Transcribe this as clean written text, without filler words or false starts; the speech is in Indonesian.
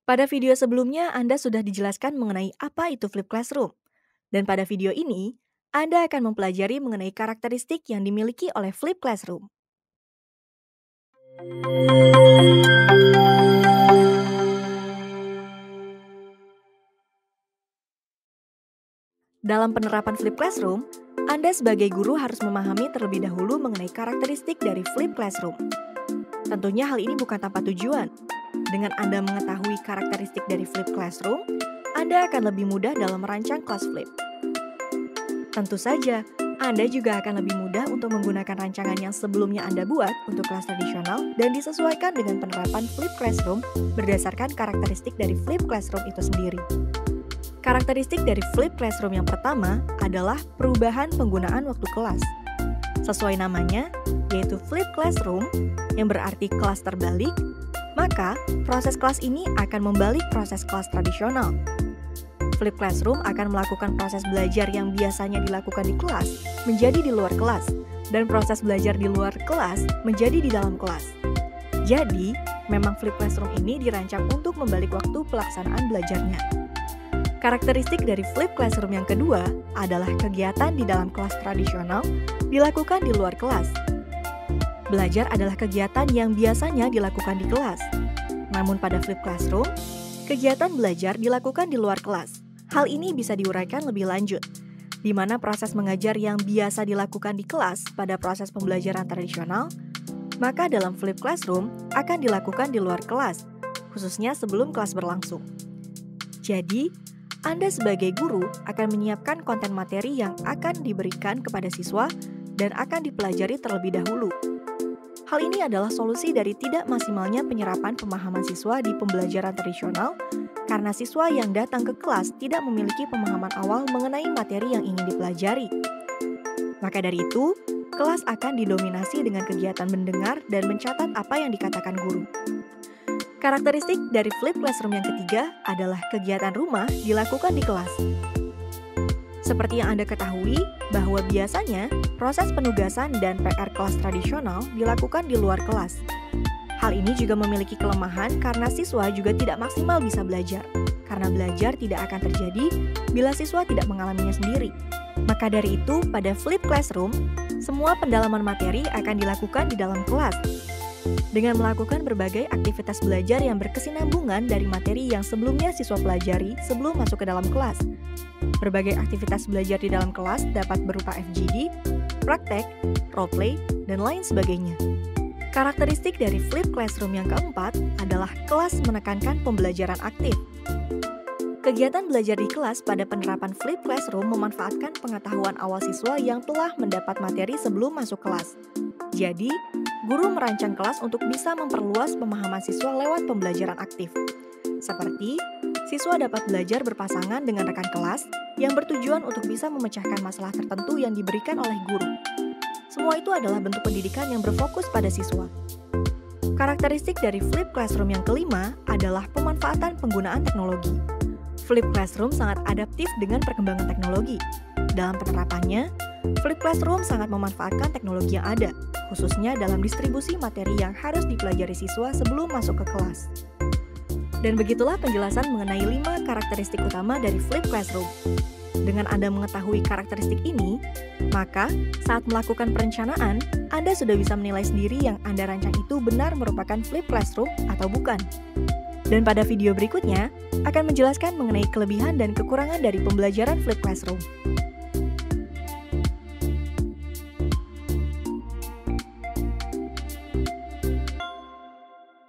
Pada video sebelumnya, Anda sudah dijelaskan mengenai apa itu Flip Classroom. Dan pada video ini, Anda akan mempelajari mengenai karakteristik yang dimiliki oleh Flip Classroom. Dalam penerapan Flip Classroom, Anda sebagai guru harus memahami terlebih dahulu mengenai karakteristik dari Flip Classroom. Tentunya hal ini bukan tanpa tujuan. Dengan Anda mengetahui karakteristik dari Flip Classroom, Anda akan lebih mudah dalam merancang kelas Flip. Tentu saja, Anda juga akan lebih mudah untuk menggunakan rancangan yang sebelumnya Anda buat untuk kelas tradisional dan disesuaikan dengan penerapan Flip Classroom berdasarkan karakteristik dari Flip Classroom itu sendiri. Karakteristik dari Flip Classroom yang pertama adalah perubahan penggunaan waktu kelas. Sesuai namanya, yaitu Flip Classroom, yang berarti kelas terbalik, maka proses kelas ini akan membalik proses kelas tradisional. Flip Classroom akan melakukan proses belajar yang biasanya dilakukan di kelas menjadi di luar kelas, dan proses belajar di luar kelas menjadi di dalam kelas. Jadi, memang Flip Classroom ini dirancang untuk membalik waktu pelaksanaan belajarnya. Karakteristik dari Flip Classroom yang kedua adalah kegiatan di dalam kelas tradisional dilakukan di luar kelas. Belajar adalah kegiatan yang biasanya dilakukan di kelas. Namun pada Flip Classroom, kegiatan belajar dilakukan di luar kelas. Hal ini bisa diuraikan lebih lanjut, di mana proses mengajar yang biasa dilakukan di kelas pada proses pembelajaran tradisional, maka dalam Flip Classroom akan dilakukan di luar kelas, khususnya sebelum kelas berlangsung. Jadi, Anda sebagai guru akan menyiapkan konten materi yang akan diberikan kepada siswa dan akan dipelajari terlebih dahulu. Hal ini adalah solusi dari tidak maksimalnya penyerapan pemahaman siswa di pembelajaran tradisional karena siswa yang datang ke kelas tidak memiliki pemahaman awal mengenai materi yang ingin dipelajari. Maka dari itu, kelas akan didominasi dengan kegiatan mendengar dan mencatat apa yang dikatakan guru. Karakteristik dari Flip Classroom yang ketiga adalah kegiatan rumah dilakukan di kelas. Seperti yang Anda ketahui, bahwa biasanya proses penugasan dan PR kelas tradisional dilakukan di luar kelas. Hal ini juga memiliki kelemahan karena siswa juga tidak maksimal bisa belajar, karena belajar tidak akan terjadi bila siswa tidak mengalaminya sendiri. Maka dari itu, pada Flip Classroom, semua pendalaman materi akan dilakukan di dalam kelas, dengan melakukan berbagai aktivitas belajar yang berkesinambungan dari materi yang sebelumnya siswa pelajari sebelum masuk ke dalam kelas. Berbagai aktivitas belajar di dalam kelas dapat berupa FGD, praktek, roleplay, dan lain sebagainya. Karakteristik dari Flip Classroom yang keempat adalah kelas menekankan pembelajaran aktif. Kegiatan belajar di kelas pada penerapan Flip Classroom memanfaatkan pengetahuan awal siswa yang telah mendapat materi sebelum masuk kelas. Jadi, guru merancang kelas untuk bisa memperluas pemahaman siswa lewat pembelajaran aktif. Seperti, siswa dapat belajar berpasangan dengan rekan kelas yang bertujuan untuk bisa memecahkan masalah tertentu yang diberikan oleh guru. Semua itu adalah bentuk pendidikan yang berfokus pada siswa. Karakteristik dari Flip Classroom yang kelima adalah pemanfaatan penggunaan teknologi. Flip Classroom sangat adaptif dengan perkembangan teknologi. Dalam penerapannya, Flip Classroom sangat memanfaatkan teknologi yang ada, khususnya dalam distribusi materi yang harus dipelajari siswa sebelum masuk ke kelas. Dan begitulah penjelasan mengenai 5 karakteristik utama dari Flip Classroom. Dengan Anda mengetahui karakteristik ini, maka saat melakukan perencanaan, Anda sudah bisa menilai sendiri yang Anda rancang itu benar merupakan Flip Classroom atau bukan. Dan pada video berikutnya, akan menjelaskan mengenai kelebihan dan kekurangan dari pembelajaran Flip Classroom.